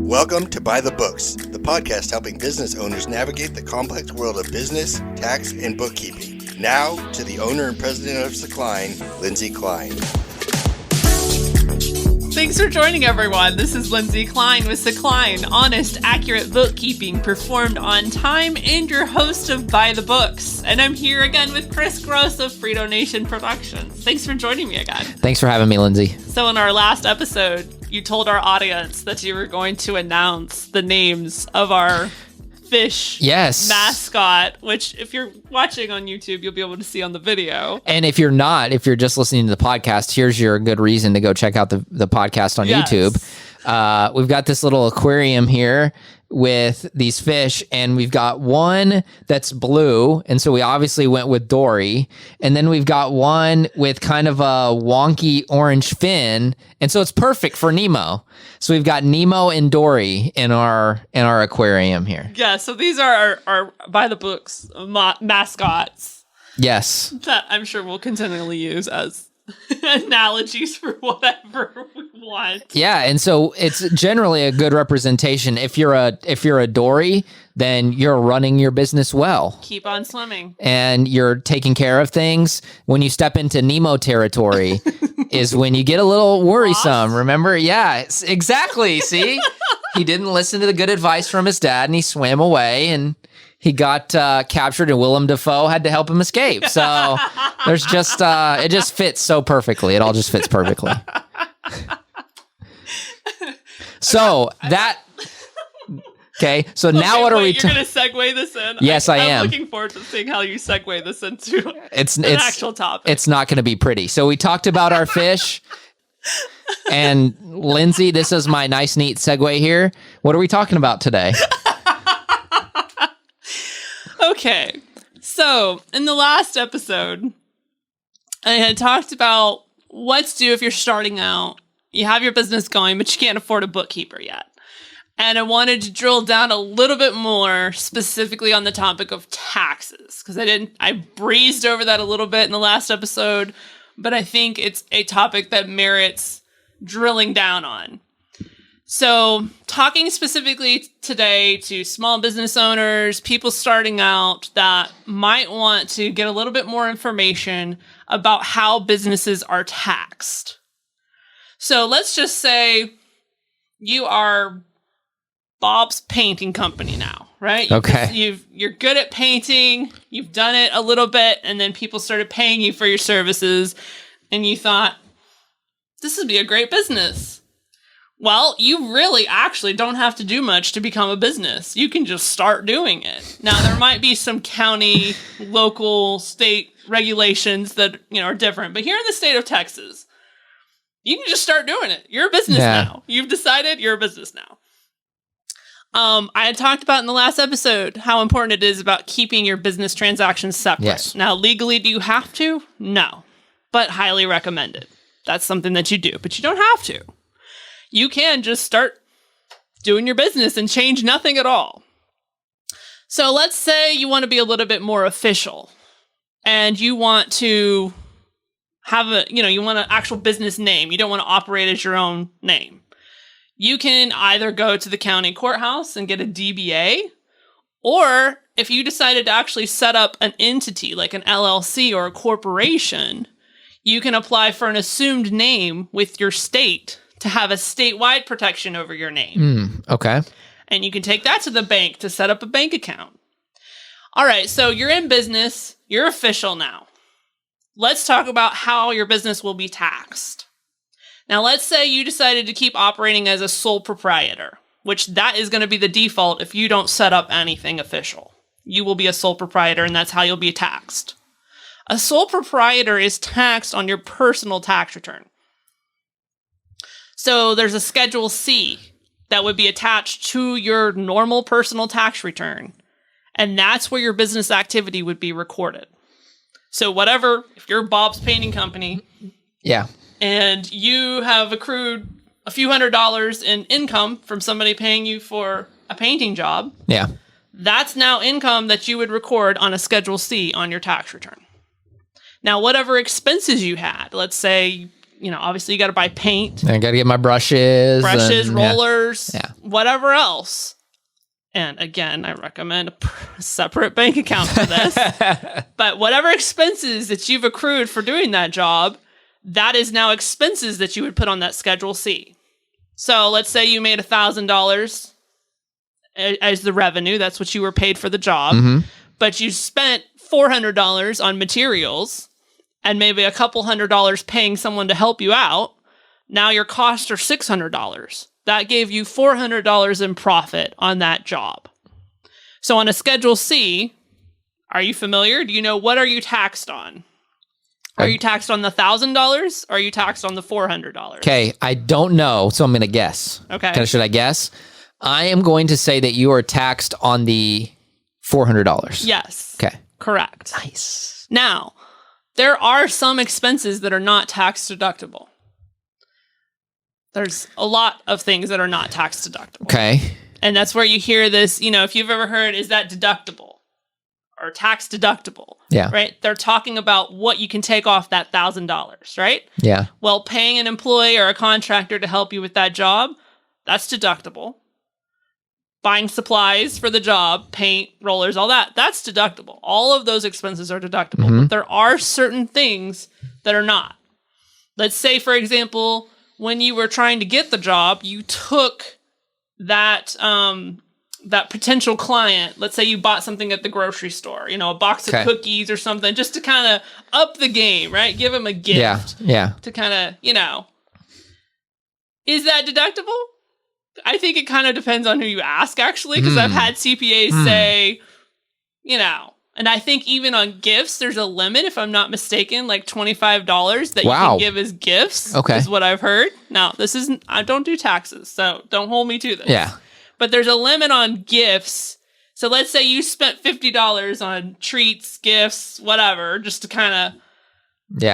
Welcome to By the Books, the podcast helping business owners navigate the complex world of business, tax, and bookkeeping. Now, to the owner and president of Kline, Lindsay Kline. Thanks for joining, everyone. This is Lindsay Kline with Kline, honest, accurate bookkeeping performed on time, and your host of By the Books. And I'm here again with Kris of Frito Nation Productions. Thanks for joining me again. Thanks for having me, Lindsay. So in our last episode, you told our audience that you were going to announce the names of our fish mascot, which if you're watching on YouTube, you'll be able to see on the video. And if you're not, if you're just listening to the podcast, here's your good reason to go check out the podcast on YouTube. We've got this little aquarium here with these fish, and we've got one that's blue, and so we obviously went with Dory, and then we've got one with kind of a wonky orange fin, and so it's perfect for Nemo. So we've got Nemo and Dory in our aquarium here. Yeah, so these are our By the Books mascots. Yes. That I'm sure we'll continually use as analogies for whatever we want. Yeah, and so it's generally a good representation. If you're a Dory, then you're running your business well. Keep on swimming. And you're taking care of things. When you step into Nemo territory is when you get a little worrisome. Lost? Remember? Yeah, exactly. See? He didn't listen to the good advice from his dad, and he swam away, and he got captured, and Willem Dafoe had to help him escape. So there's just, it just fits so perfectly. It all just fits perfectly. So okay. So now what are we? You're going to segue this in? Yes, I am. I'm looking forward to seeing how you segue this into an actual topic. It's not going to be pretty. So we talked about our fish. And Lindsay, this is my nice, neat segue here. What are we talking about today? Okay, so in the last episode, I had talked about what to do if you're starting out. You have your business going, but you can't afford a bookkeeper yet. And I wanted to drill down a little bit more specifically on the topic of taxes, because I breezed over that a little bit in the last episode, but I think it's a topic that merits drilling down on. So, talking specifically today to small business owners, people starting out that might want to get a little bit more information about how businesses are taxed. So, let's just say you are Bob's Painting Company now, right? Okay. You're good at painting, you've done it a little bit, and then people started paying you for your services, and you thought, this would be a great business. Well, you really actually don't have to do much to become a business. You can just start doing it. Now, there might be some county, local, state regulations that, are different. But here in the state of Texas, you can just start doing it. You're a business now. You've decided you're a business now. I had talked about in the last episode how important it is about keeping your business transactions separate. Yes. Now, legally, do you have to? No. But highly recommended. That's something that you do. But you don't have to. You can just start doing your business and change nothing at all. So let's say you want to be a little bit more official and you want to have you want an actual business name. You don't want to operate as your own name. You can either go to the county courthouse and get a DBA, or if you decided to actually set up an entity like an LLC or a corporation, you can apply for an assumed name with your state to have a statewide protection over your name. Okay. And you can take that to the bank to set up a bank account. All right, so you're in business. You're official now. Let's talk about how your business will be taxed. Now, let's say you decided to keep operating as a sole proprietor, which that is going to be the default if you don't set up anything official. You will be a sole proprietor, and that's how you'll be taxed. A sole proprietor is taxed on your personal tax return. So there's a Schedule C that would be attached to your normal personal tax return. And that's where your business activity would be recorded. So if you're Bob's Painting Company. Yeah. And you have accrued a few $100s in income from somebody paying you for a painting job. Yeah. That's now income that you would record on a Schedule C on your tax return. Now, whatever expenses you had, let's say obviously you got to buy paint, I got to get my brushes, and, rollers, Yeah. whatever else. And again, I recommend a separate bank account for this. But whatever expenses that you've accrued for doing that job, that is now expenses that you would put on that Schedule C. So let's say you made $1,000 as the revenue. That's what you were paid for the job. Mm-hmm. But you spent $400 on materials and maybe a couple $100 paying someone to help you out. Now your costs are $600. That gave you $400 in profit on that job. So on a Schedule C, are you familiar? Do you know what are you taxed on? Are you taxed on the $1,000 or are you taxed on the $400? Okay, I don't know, so I'm going to guess. Okay. Should I guess? I am going to say that you are taxed on the $400. Yes. Okay. Correct. Nice. Now, there are some expenses that are not tax deductible. There's a lot of things that are not tax deductible. Okay. And that's where you hear this, if you've ever heard, is that deductible or tax deductible? Yeah. Right? They're talking about what you can take off that $1,000, right? Yeah. Well, paying an employee or a contractor to help you with that job, that's deductible. Buying supplies for the job, paint, rollers, all that, that's deductible. All of those expenses are deductible. Mm-hmm. But there are certain things that are not. Let's say, for example, when you were trying to get the job, you took that that potential client. Let's say you bought something at the grocery store, a box of cookies or something, just to kind of up the game, right? Give them a gift. Yeah. To kind of, is that deductible? I think it kind of depends on who you ask, actually, because I've had CPAs say, and I think even on gifts, there's a limit, if I'm not mistaken, like $25 that you can give as gifts, is what I've heard. Now, I don't do taxes, so don't hold me to this. Yeah. But there's a limit on gifts. So let's say you spent $50 on treats, gifts, whatever, just to kind of,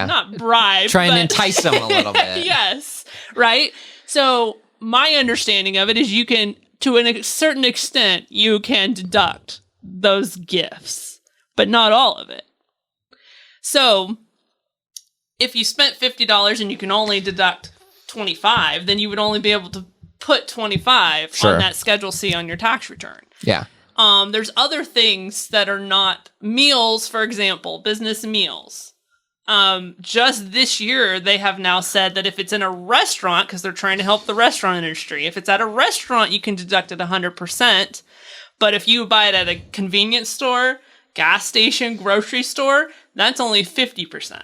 not bribe. Try and entice them a little bit. Yes, right? So my understanding of it is you can, to a certain extent, you can deduct those gifts, but not all of it. So if you spent $50 and you can only deduct $25, then you would only be able to put $25 on that Schedule C on your tax return. Yeah. There's other things that are not meals, for example, business meals. Just this year, they have now said that if it's in a restaurant, because they're trying to help the restaurant industry, if it's at a restaurant, you can deduct it 100%. But if you buy it at a convenience store, gas station, grocery store, that's only 50%.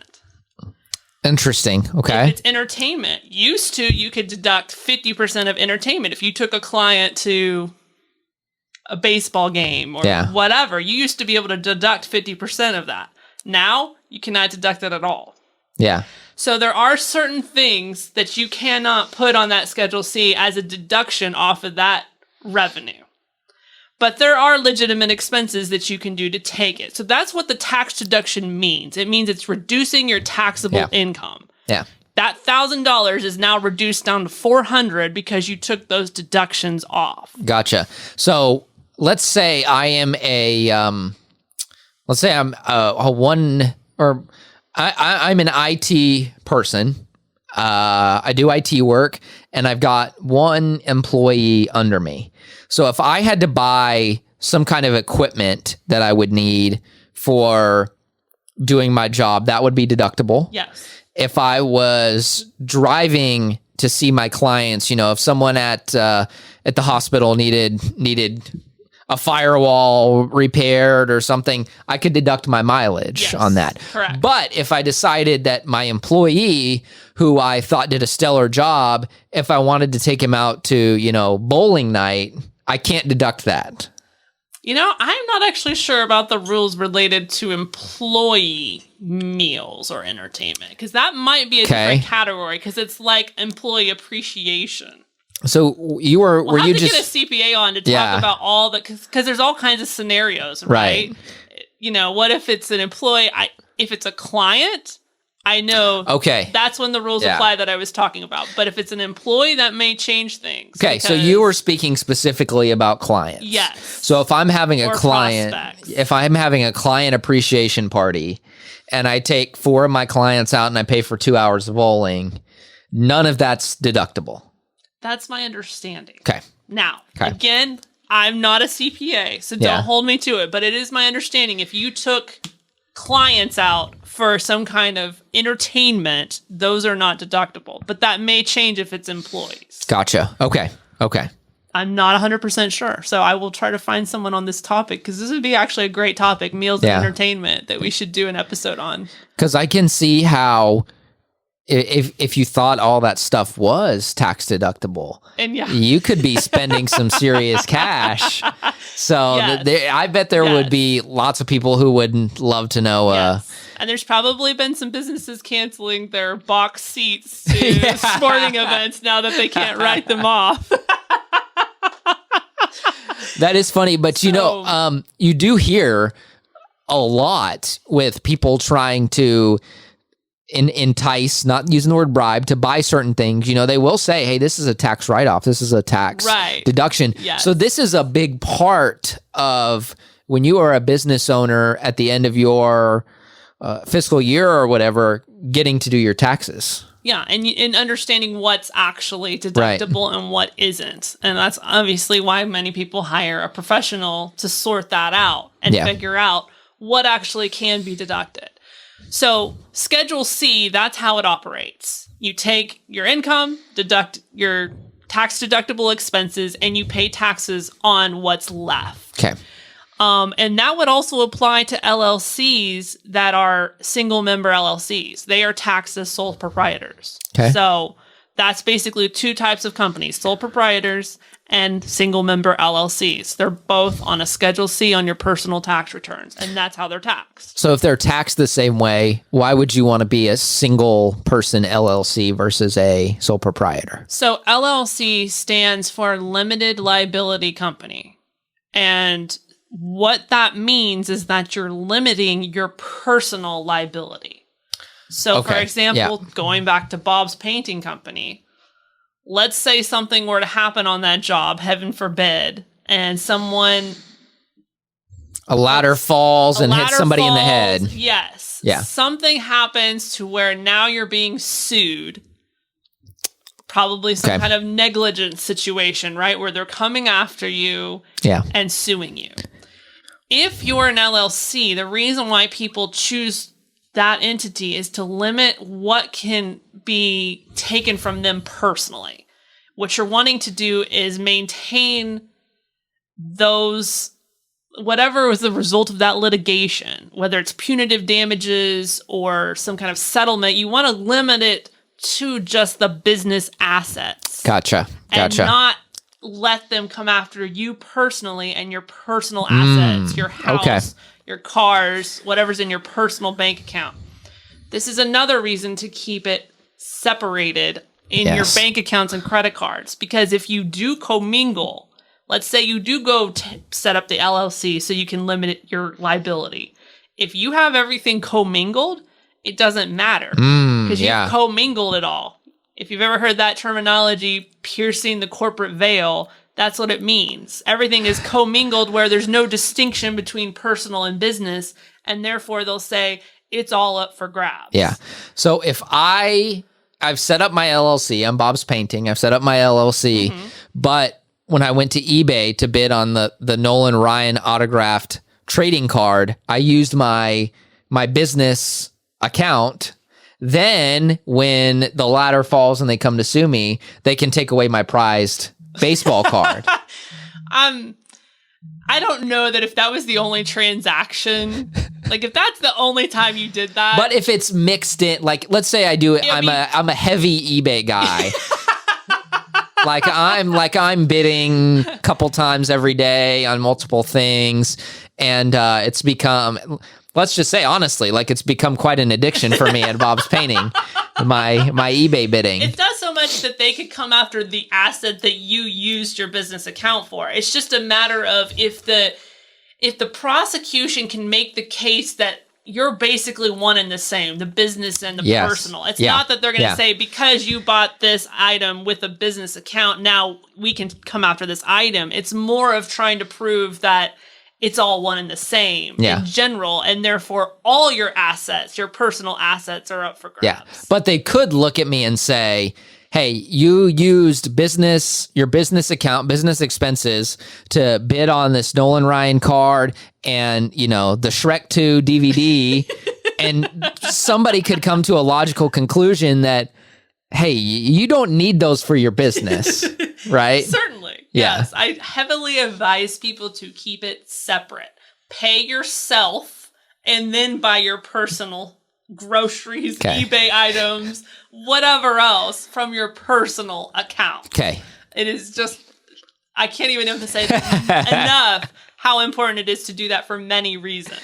Interesting. Okay. If it's entertainment, you could deduct 50% of entertainment. If you took a client to a baseball game or whatever, you used to be able to deduct 50% of that. Now, you cannot deduct it at all. Yeah. So there are certain things that you cannot put on that Schedule C as a deduction off of that revenue. But there are legitimate expenses that you can do to take it. So that's what the tax deduction means. It means it's reducing your taxable income. Yeah. That $1,000 is now reduced down to $400 because you took those deductions off. Gotcha. So let's say I am I'm an IT person. I do IT work, and I've got one employee under me. So if I had to buy some kind of equipment that I would need for doing my job, that would be deductible. Yes. If I was driving to see my clients, if someone at the hospital needed a firewall repaired or something, I could deduct my mileage on that. Correct. But if I decided that my employee, who I thought did a stellar job, if I wanted to take him out to, bowling night, I can't deduct that. I'm not actually sure about the rules related to employee meals or entertainment, because that might be a different category, because it's like employee appreciation. So were you just get a CPA on to talk about all the, because there's all kinds of scenarios, right? What if it's an employee? If it's a client, I know that's when the rules apply that I was talking about. But if it's an employee, that may change things. Okay, so you were speaking specifically about clients. Yes. So if I'm having a Or client, prospects. if I'm having a client appreciation party and I take 4 of my clients out and I pay for 2 hours of bowling, none of that's deductible. That's my understanding. Okay. Now, Okay. again, I'm not a CPA, so don't Yeah. hold me to it, but it is my understanding if you took clients out for some kind of entertainment, those are not deductible. But that may change if it's employees. Gotcha. Okay. I'm not 100% sure. So I will try to find someone on this topic because this would be actually a great topic, meals and entertainment, that we should do an episode on. Because I can see how if you thought all that stuff was tax deductible, And you could be spending some serious cash. So Yes. I bet there would be lots of people who would love to know. Yes. And there's probably been some businesses canceling their box seats to sporting events now that they can't write them off. That is funny, but you know, you do hear a lot with people trying to entice, not using the word bribe, to buy certain things. You know, they will say, hey, this is a tax write-off. This is a tax deduction. Yes. So this is a big part of when you are a business owner at the end of your fiscal year or whatever, getting to do your taxes. Yeah, and understanding what's actually deductible and what isn't. And that's obviously why many people hire a professional to sort that out and figure out what actually can be deducted. So Schedule C, that's how it operates. You take your income, deduct your tax deductible expenses, and you pay taxes on what's left. Okay. And that would also apply to LLCs that are single member LLCs. They are taxed as sole proprietors. Okay. So that's basically 2 types of companies, sole proprietors and single member LLCs. They're both on a Schedule C on your personal tax returns, and that's how they're taxed. So if they're taxed the same way, why would you want to be a single person LLC versus a sole proprietor? So LLC stands for Limited Liability Company. And what that means is that you're limiting your personal liability. So, for example, going back to Bob's painting company, let's say something were to happen on that job, heaven forbid, and someone... A ladder falls and hits somebody in the head. Yes. Yeah. Something happens to where now you're being sued. Probably some kind of negligence situation, right? Where they're coming after you and suing you. If you're an LLC, the reason why people choose that entity is to limit what can be taken from them personally. What you're wanting to do is maintain those, whatever was the result of that litigation, whether it's punitive damages or some kind of settlement, you want to limit it to just the business assets. Gotcha. And not let them come after you personally and your personal assets, your house, your cars, whatever's in your personal bank account. This is another reason to keep it separated in your bank accounts and credit cards. Because if you do commingle, let's say you do go set up the LLC so you can limit your liability. If you have everything commingled, it doesn't matter because you've commingled it all. If you've ever heard that terminology, piercing the corporate veil, that's what it means. Everything is commingled where there's no distinction between personal and business, and therefore they'll say it's all up for grabs. Yeah. So if I've set up my LLC, I'm Bob's Painting, I've set up my LLC, but when I went to eBay to bid on the Nolan Ryan autographed trading card, I used my business account. Then when the ladder falls and they come to sue me, they can take away my prized baseball card. I don't know that if that was the only transaction, like if that's the only time you did that. But if it's mixed in, like let's say I do it, I'm a heavy eBay guy. I'm bidding a couple times every day on multiple things, and it's become, let's just say honestly, like it's become quite an addiction for me at Bob's Painting, my eBay bidding. It does so much that they could come after the asset that you used your business account for. It's just a matter of if the prosecution can make the case that you're basically one and the same, the business and the Yes. personal. It's Yeah. not that they're going to Yeah. say, because you bought this item with a business account, now we can come after this item. It's more of trying to prove that it's all one and the same in general, and therefore all your assets, your personal assets, are up for grabs. Yeah. But they could look at me and say, hey, you used your business account, business expenses to bid on this Nolan Ryan card and, the Shrek 2 DVD. And somebody could come to a logical conclusion that, hey, you don't need those for your business, right? Certainly. Yeah. Yes. I heavily advise people to keep it separate. Pay yourself and then buy your personal groceries, eBay items, whatever else from your personal account. Okay. It is just, I can't even emphasize enough how important it is to do that for many reasons.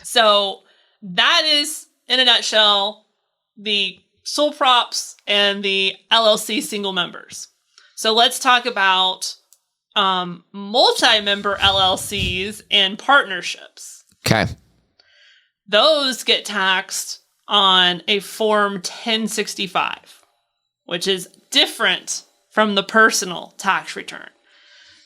So that is, in a nutshell, the sole props and the LLC single members. So let's talk about multi-member LLCs and partnerships. Okay. Those get taxed on a Form 1065, which is different from the personal tax return.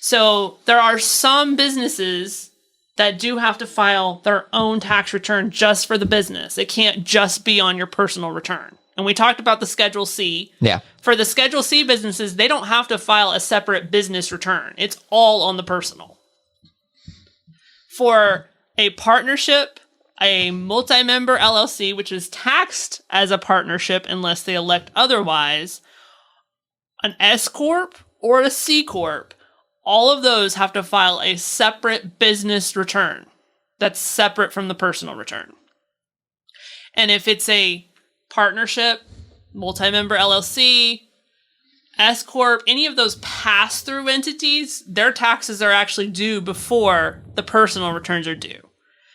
So there are some businesses that do have to file their own tax return just for the business. It can't just be on your personal return. And we talked about the Schedule C. Yeah. For the Schedule C businesses, they don't have to file a separate business return. It's all on the personal. For a partnership, a multi-member LLC, which is taxed as a partnership unless they elect otherwise, an S-Corp or a C-Corp, all of those have to file a separate business return that's separate from the personal return. And if it's a partnership, multi-member LLC, S-Corp, any of those pass-through entities, their taxes are actually due before the personal returns are due.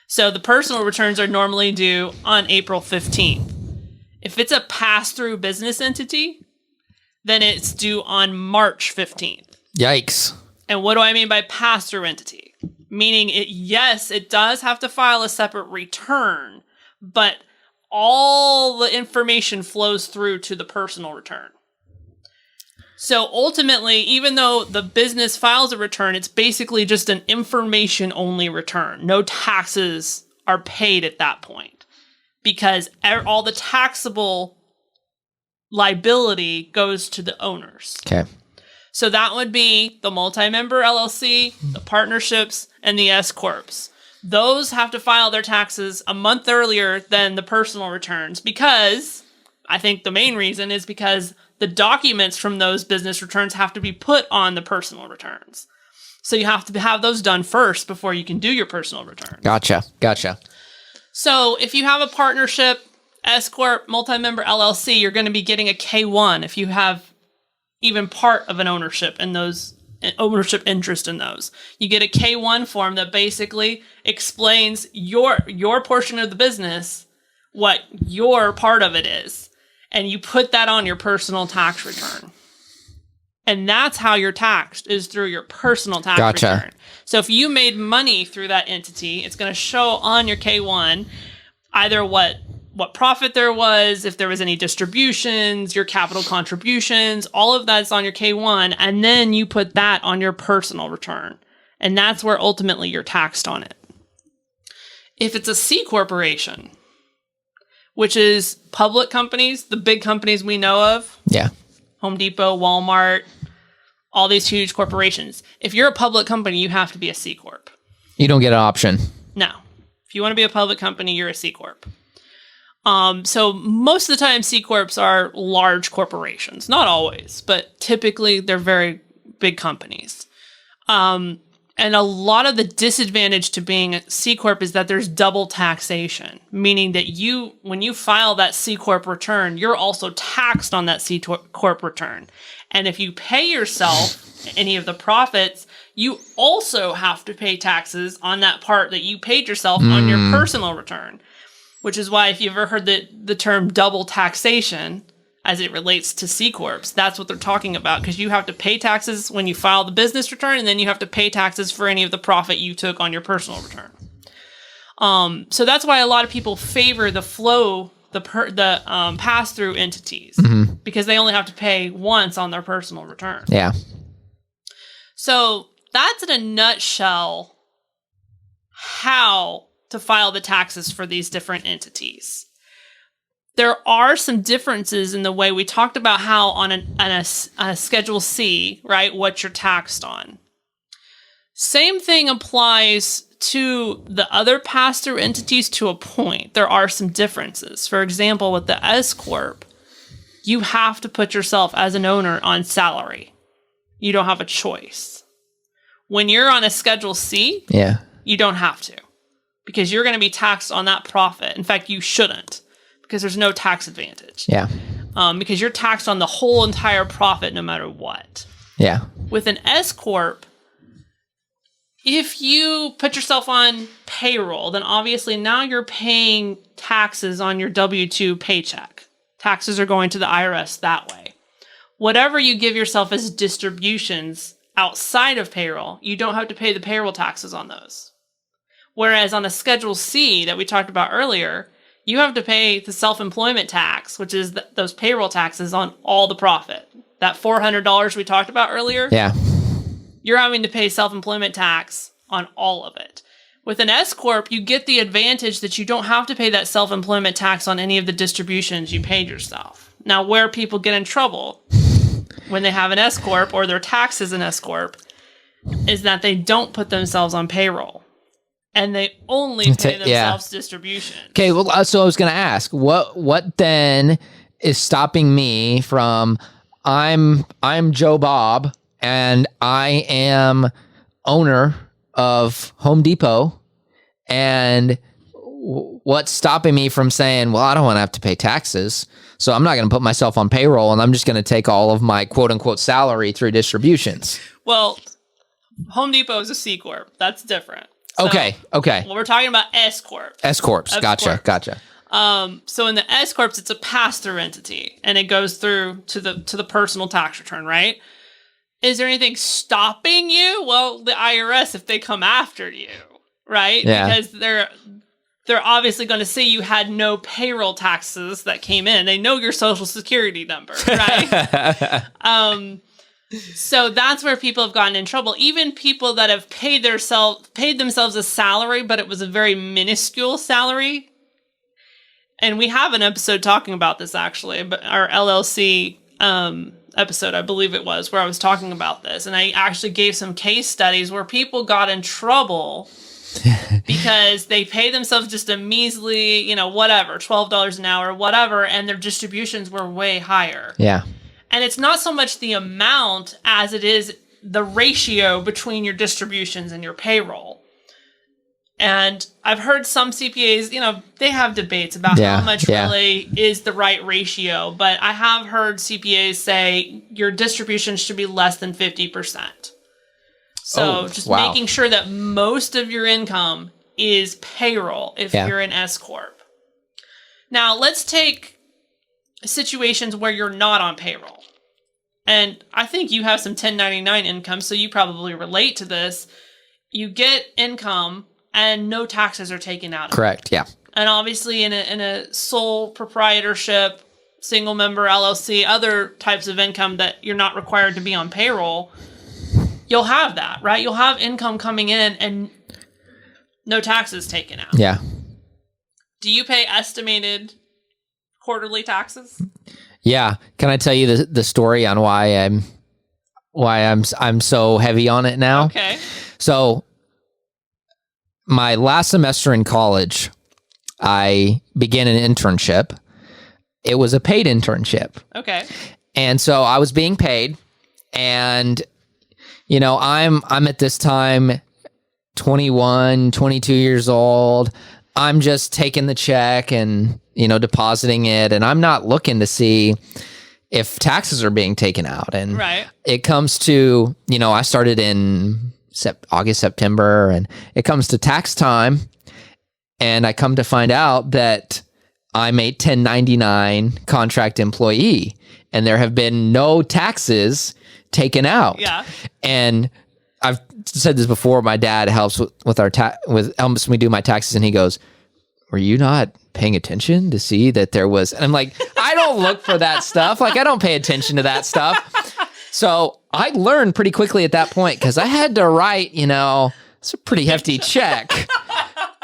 So the personal returns are normally due on April 15th. If it's a pass-through business entity, then it's due on March 15th. Yikes. And what do I mean by pass-through entity? Meaning, it does have to file a separate return, but all the information flows through to the personal return. So ultimately, even though the business files a return, it's basically just an information-only return. No taxes are paid at that point because all the taxable liability goes to the owners. Okay. So that would be the multi-member LLC, the partnerships, and the S-Corps. Those have to file their taxes a month earlier than the personal returns because, I think the main reason is because the documents from those business returns have to be put on the personal returns. So you have to have those done first before you can do your personal return. Gotcha. So if you have a partnership, S-Corp, multi-member LLC, you're going to be getting a K-1 if you have even part of an ownership in those, ownership interest in those. You get a K-1 form that basically explains your portion of the business, what your part of it is. And you put that on your personal tax return. And that's how you're taxed, is through your personal tax return. So if you made money through that entity, it's going to show on your K-1 either what profit there was, if there was any distributions, your capital contributions, all of that's on your K-1, and then you put that on your personal return. And that's where ultimately you're taxed on it. If it's a C corporation, which is public companies, the big companies we know of. Yeah. Home Depot, Walmart, all these huge corporations. If you're a public company, you have to be a C Corp. You don't get an option. No. If you want to be a public company, you're a C Corp. So most of the time, C Corps are large corporations. Not always, but typically they're very big companies. And a lot of the disadvantage to being a C Corp is that there's double taxation, meaning that when you file that C Corp return, you're also taxed on that C Corp return. And if you pay yourself any of the profits, you also have to pay taxes on that part that you paid yourself on your personal return, which is why if you've ever heard the term double taxation, as it relates to C Corps, that's what they're talking about, because you have to pay taxes when you file the business return, and then you have to pay taxes for any of the profit you took on your personal return. So that's why a lot of people favor the pass-through entities because they only have to pay once on their personal return. Yeah. So that's in a nutshell how to file the taxes for these different entities. There are some differences in the way we talked about how on a Schedule C, right, what you're taxed on. Same thing applies to the other pass-through entities to a point. There are some differences. For example, with the S-Corp, you have to put yourself as an owner on salary. You don't have a choice. When you're on a Schedule C, you don't have to because you're going to be taxed on that profit. In fact, you shouldn't because there's no tax advantage. Yeah. Because you're taxed on the whole entire profit no matter what. Yeah. With an S-Corp, if you put yourself on payroll, then obviously now you're paying taxes on your W-2 paycheck. Taxes are going to the IRS that way. Whatever you give yourself as distributions outside of payroll, you don't have to pay the payroll taxes on those. Whereas on a Schedule C that we talked about earlier, you have to pay the self-employment tax, which is those payroll taxes on all the profit. That $400 we talked about earlier. Yeah. You're having to pay self-employment tax on all of it. With an S-Corp, you get the advantage that you don't have to pay that self-employment tax on any of the distributions you paid yourself. Now, where people get in trouble when they have an S-Corp or their tax is an S-Corp is that they don't put themselves on payroll. And they only pay themselves distributions. Okay, well, so I was going to ask, what then is stopping me from, I'm Joe Bob, and I am owner of Home Depot, and what's stopping me from saying, well, I don't want to have to pay taxes, so I'm not going to put myself on payroll, and I'm just going to take all of my quote-unquote salary through distributions? Well, Home Depot is a C-Corp. That's different. So, Okay. Well, we're talking about S-Corp. S-Corps. Gotcha. So in the S-Corps, it's a pass-through entity, and it goes through to the personal tax return, right? Is there anything stopping you? Well, the IRS, if they come after you, right? Yeah. Because they're obviously going to say you had no payroll taxes that came in. They know your social security number, right? So that's where people have gotten in trouble. Even people that have paid themselves a salary, but it was a very minuscule salary. And we have an episode talking about this, actually, but our LLC episode, I believe it was, where I was talking about this. And I actually gave some case studies where people got in trouble because they paid themselves just a measly, whatever, $12 an hour, whatever, and their distributions were way higher. Yeah. And it's not so much the amount as it is the ratio between your distributions and your payroll. And I've heard some CPAs, they have debates about how much really is the right ratio. But I have heard CPAs say your distributions should be less than 50%. So making sure that most of your income is payroll if you're an S-Corp. Now, let's take situations where you're not on payroll. And I think you have some 1099 income, so you probably relate to this. You get income and no taxes are taken out of it. Correct, yeah. And obviously in a sole proprietorship, single member LLC, other types of income that you're not required to be on payroll, you'll have that, right? You'll have income coming in and no taxes taken out. Yeah. Do you pay estimated quarterly taxes? Yeah. Can I tell you the story on why I'm so heavy on it now? Okay. So my last semester in college, I began an internship. It was a paid internship. Okay. And so I was being paid, and I'm at this time 21, 22 years old. I'm just taking the check and depositing it, and I'm not looking to see if taxes are being taken out. And it comes to, I started in August, September, and it comes to tax time, and I come to find out that I'm a 1099 contract employee, and there have been no taxes taken out. Yeah. And I've said this before. My dad helps with our helps me do my taxes, and he goes, "Were you not paying attention to see that there was?" And I'm like, I don't look for that stuff. Like, I don't pay attention to that stuff. So I learned pretty quickly at that point because I had to write, it's a pretty hefty check.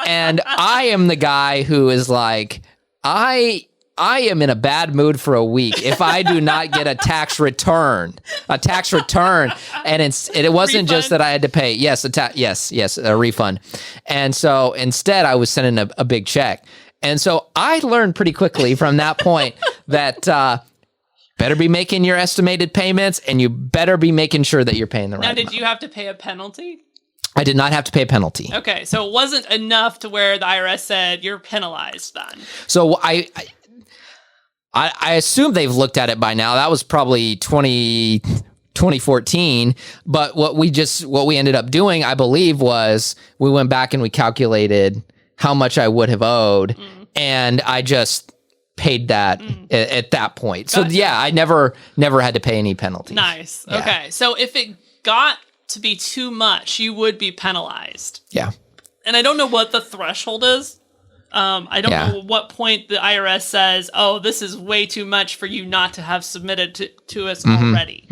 And I am the guy who is like, I am in a bad mood for a week if I do not get a tax return, and it wasn't Refund? just that I had to pay. Yes, a refund. And so instead I was sending a big check. And so I learned pretty quickly from that point that better be making your estimated payments, and you better be making sure that you're paying the right Now, did amount. you have to pay a penalty? I did not have to pay a penalty. Okay, so it wasn't enough to where the IRS said you're penalized then. So I assume they've looked at it by now. That was probably 2014. But what we ended up doing, I believe, was we went back and we calculated how much I would have owed, and I just paid that at that point. So Gotcha. yeah, I never had to pay any penalty. Nice. Yeah. Okay, so if it got to be too much, you would be penalized. Yeah. And I don't know what the threshold is. I don't know what point the IRS says, "Oh, this is way too much for you not to have submitted to us already."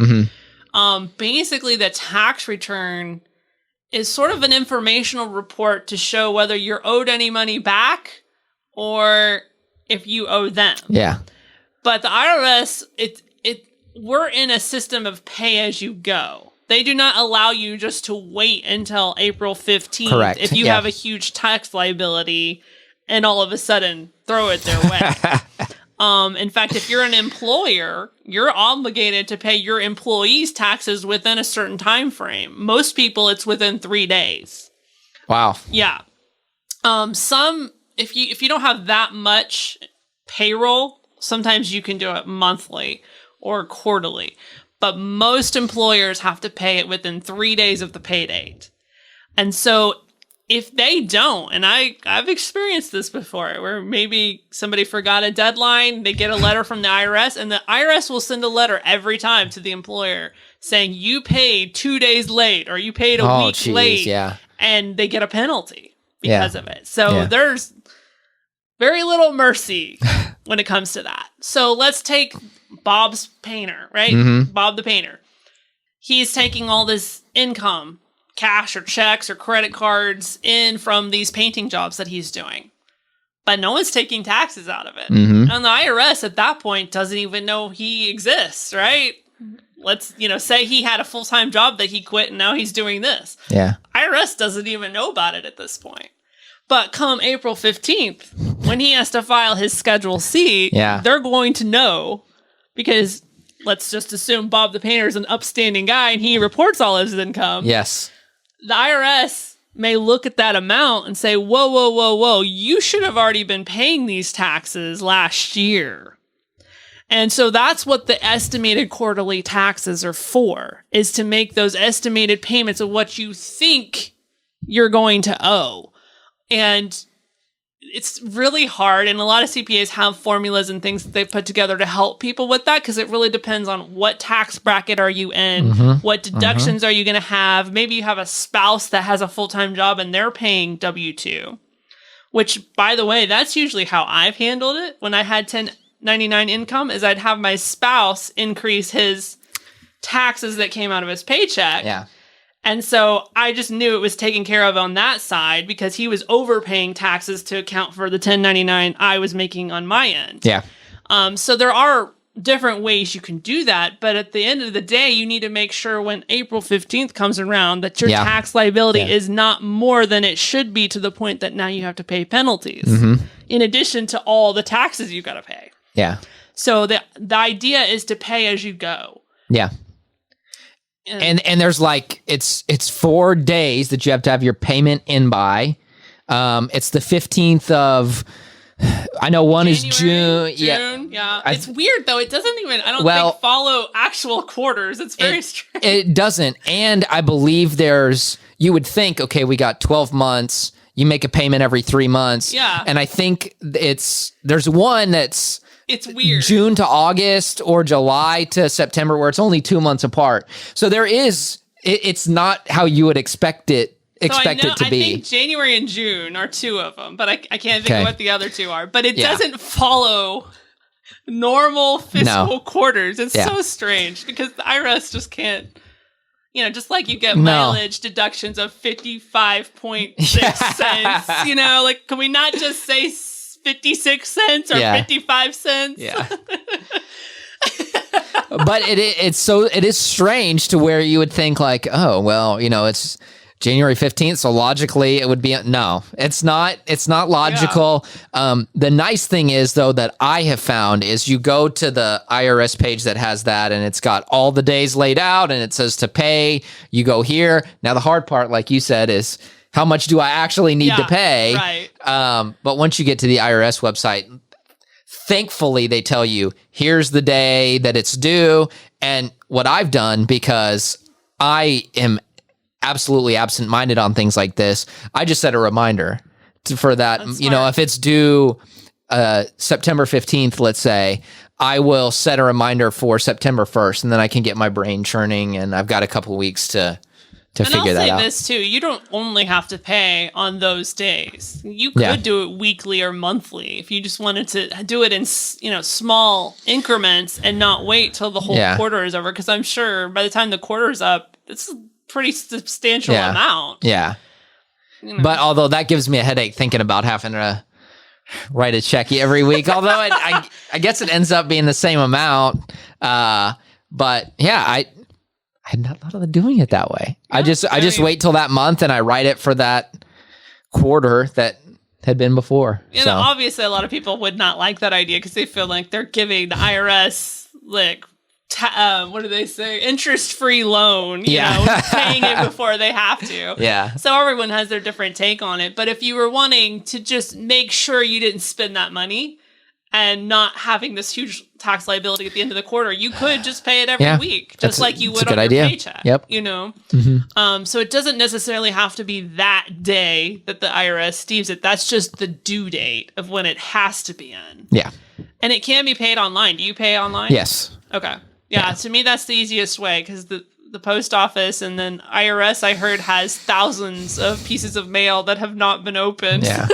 Basically, the tax return is sort of an informational report to show whether you're owed any money back or if you owe them. Yeah. But the IRS, we're in a system of pay as you go. They do not allow you just to wait until April 15th. Correct. If you have a huge tax liability and all of a sudden throw it their way. In fact, if you're an employer, you're obligated to pay your employees' taxes within a certain time frame. Most people, it's within 3 days. Wow. Yeah. If you don't have that much payroll, sometimes you can do it monthly or quarterly. But most employers have to pay it within 3 days of the pay date. And so if they don't, and I've experienced this before, where maybe somebody forgot a deadline, they get a letter from the IRS, and the IRS will send a letter every time to the employer saying, you paid 2 days late, or you paid a week late, and they get a penalty because of it. So there's very little mercy when it comes to that. So let's take Bob's painter, right? Bob the painter. He's taking all this income, cash or checks or credit cards in from these painting jobs that he's doing. But no one's taking taxes out of it. And the IRS at that point doesn't even know he exists, right? Let's, say he had a full-time job that he quit and now he's doing this. Yeah. IRS doesn't even know about it at this point. But come April 15th, when he has to file his Schedule C, they're going to know, because let's just assume Bob the painter is an upstanding guy and he reports all his income. Yes. The IRS may look at that amount and say, whoa, you should have already been paying these taxes last year. And so that's what the estimated quarterly taxes are for, is to make those estimated payments of what you think you're going to owe. And it's really hard, and a lot of CPAs have formulas and things that they put together to help people with that, because it really depends on what tax bracket are you in, what deductions are you going to have. Maybe you have a spouse that has a full-time job and they're paying W-2, which, by the way, that's usually how I've handled it. When I had 1099 income, is I'd have my spouse increase his taxes that came out of his paycheck. Yeah. And so I just knew it was taken care of on that side, because he was overpaying taxes to account for the 1099 I was making on my end. Yeah. So there are different ways you can do that. But at the end of the day, you need to make sure when April 15th comes around that your tax liability is not more than it should be, to the point that now you have to pay penalties in addition to all the taxes you've got to pay. Yeah. So the idea is to pay as you go. Yeah. And there's it's 4 days that you have to have your payment in by. It's the 15th of, I know one January, is June. June. Yeah. It's weird though. It doesn't even, I don't think, follow actual quarters. It's very strange. It doesn't. And I believe you would think, okay, we got 12 months. You make a payment every 3 months. Yeah. And I think there's one that's, it's weird. June to August or July to September, where it's only 2 months apart. So it's it's not how you would expect it it to I be. think January and June are two of them, but I can't think Okay. of what the other two are. But it doesn't follow normal fiscal quarters. It's so strange because the IRS just can't, just like you get mileage deductions of 55.6 cents, like, can we not just say 56 cents or 55 cents? Yeah. But it is strange to where you would think like, oh, well, it's January 15th, so logically it would be no. It's not logical. Yeah. The nice thing is though that I have found is you go to the IRS page that has that and it's got all the days laid out and it says to pay. You go here. Now the hard part, like you said, is how much do I actually need to pay? Right. But once you get to the IRS website, thankfully, they tell you, here's the day that it's due. And what I've done, because I am absolutely absent-minded on things like this, I just set a reminder for that. If it's due September 15th, let's say, I will set a reminder for September 1st, and then I can get my brain churning, and I've got a couple weeks to figure that out. And I'll say this, too. You don't only have to pay on those days. You could do it weekly or monthly if you just wanted to do it in, small increments and not wait till the whole quarter is over. Because I'm sure by the time the quarter's up, it's a pretty substantial amount. Yeah. But although that gives me a headache thinking about having to write a check every week, although I guess it ends up being the same amount. But yeah, I had not thought of doing it that way. Yeah, I just wait till that month and I write it for that quarter that had been before. Obviously a lot of people would not like that idea because they feel like they're giving the IRS what do they say? Interest-free loan, paying it before they have to. Yeah. So everyone has their different take on it. But if you were wanting to just make sure you didn't spend that money and not having this huge tax liability at the end of the quarter, you could just pay it every week, just like you would on your paycheck. Yep. Mm-hmm. So it doesn't necessarily have to be that day that the IRS deems it. That's just the due date of when it has to be in. Yeah. And it can be paid online. Do you pay online? Yes. Okay. Yeah, to me, that's the easiest way because the post office and then IRS, I heard, has thousands of pieces of mail that have not been opened. Yeah.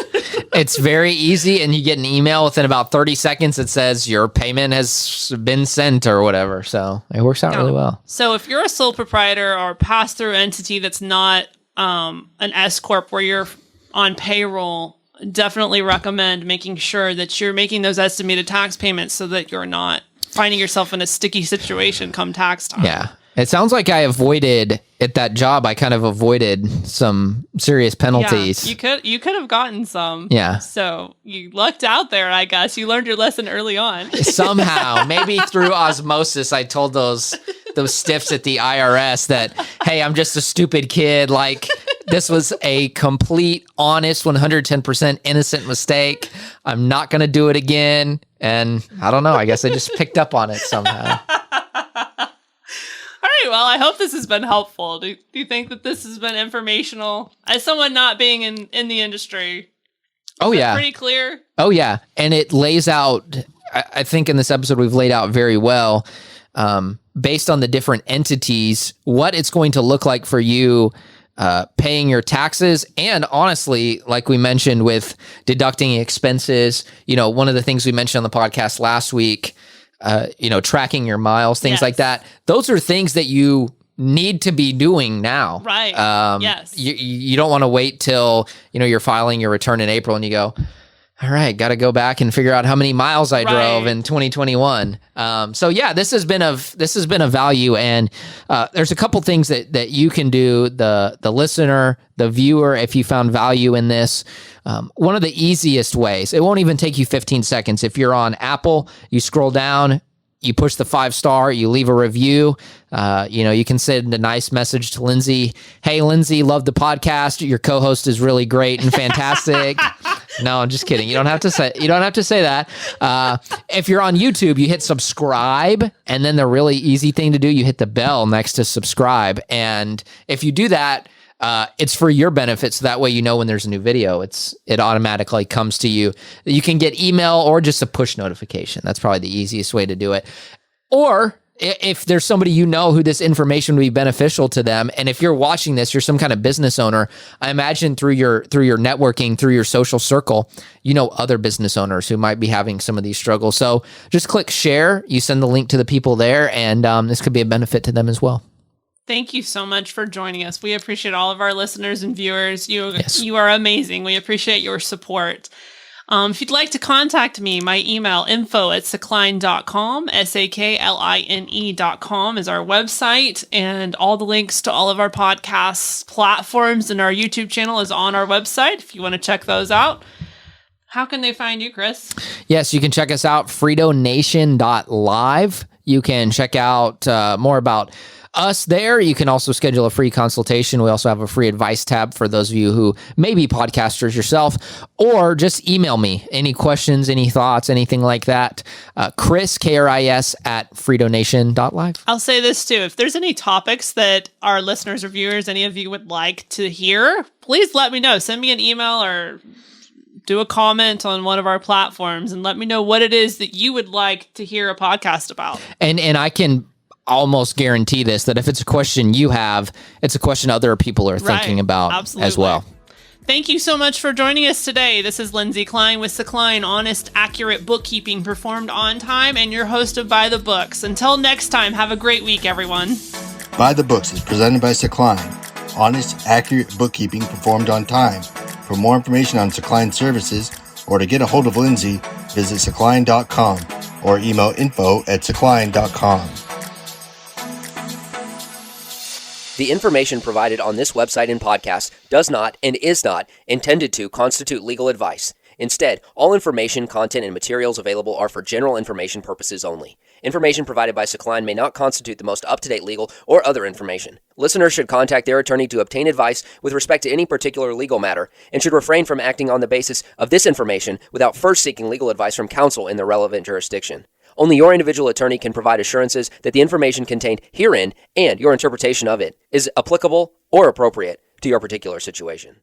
It's very easy, and you get an email within about 30 seconds that says your payment has been sent or whatever. So it works out really well. So if you're a sole proprietor or pass-through entity that's not an S-Corp where you're on payroll, definitely recommend making sure that you're making those estimated tax payments so that you're not finding yourself in a sticky situation come tax time. Yeah. It sounds like I avoided at that job. I kind of avoided some serious penalties. Yeah, you could have gotten some. Yeah. So you lucked out there, I guess. You learned your lesson early on. Somehow, maybe through osmosis, I told those stiffs at the IRS that, hey, I'm just a stupid kid. Like, this was a complete, honest, 110% innocent mistake. I'm not going to do it again. And I don't know. I guess I just picked up on it somehow. All right. Well, I hope this has been helpful. Do you think that this has been informational? As someone not being in the industry, pretty clear? Oh, yeah. And it lays out, I think in this episode, we've laid out very well, based on the different entities, what it's going to look like for you paying your taxes. And honestly, like we mentioned with deducting expenses, one of the things we mentioned on the podcast last week, tracking your miles, things like that. Those are things that you need to be doing now. Right. Yes. You don't want to wait till, you're filing your return in April and you go, all right, got to go back and figure out how many miles I drove in 2021. So yeah, this has been a value, and there's a couple things that you can do. The listener, the viewer, if you found value in this, one of the easiest ways. It won't even take you 15 seconds. If you're on Apple, you scroll down. You push the 5-star, you leave a review. You can send a nice message to Lindsay. Hey, Lindsay, love the podcast. Your co-host is really great and fantastic. No, I'm just kidding. You don't have to say that. If you're on YouTube, you hit subscribe, and then the really easy thing to do, you hit the bell next to subscribe. And if you do that, it's for your benefit, so that way when there's a new video, it automatically comes to you. You can get email or just a push notification. That's probably the easiest way to do it. Or if there's somebody you know who this information would be beneficial to them, and if you're watching this, you're some kind of business owner, I imagine through your networking, through your social circle, you know other business owners who might be having some of these struggles. So just click share, you send the link to the people there, and this could be a benefit to them as well. Thank you so much for joining us. We appreciate all of our listeners and viewers. You are amazing. We appreciate your support. If you'd like to contact me, my email, info@sakline.com, SAKLINE.com is our website, and all the links to all of our podcast platforms and our YouTube channel is on our website if you want to check those out. How can they find you, Kris? Yes, you can check us out, FreedoNation.live. You can check out more about us there. You can also schedule a free consultation. We also have a free advice tab for those of you who may be podcasters yourself, or just email me any questions, any thoughts, anything like that. Kris, Kris, @freedonation.live. I'll say this too. If there's any topics that our listeners or viewers, any of you would like to hear, please let me know. Send me an email or do a comment on one of our platforms and let me know what it is that you would like to hear a podcast about. And I can almost guarantee this, that if it's a question you have, it's a question other people are thinking about as well. Thank you so much for joining us today. This is Lindsay Kline with Kline, honest, accurate bookkeeping performed on time, and your host of By the Books. Until next time, have a great week, everyone. By the Books is presented by Kline, honest, accurate bookkeeping performed on time. For more information on Kline services or to get a hold of Lindsay, visit sakline.com or email info@sakline.com. The information provided on this website and podcast does not and is not intended to constitute legal advice. Instead, all information, content, and materials available are for general information purposes only. Information provided by Kline may not constitute the most up-to-date legal or other information. Listeners should contact their attorney to obtain advice with respect to any particular legal matter and should refrain from acting on the basis of this information without first seeking legal advice from counsel in the relevant jurisdiction. Only your individual attorney can provide assurances that the information contained herein and your interpretation of it is applicable or appropriate to your particular situation.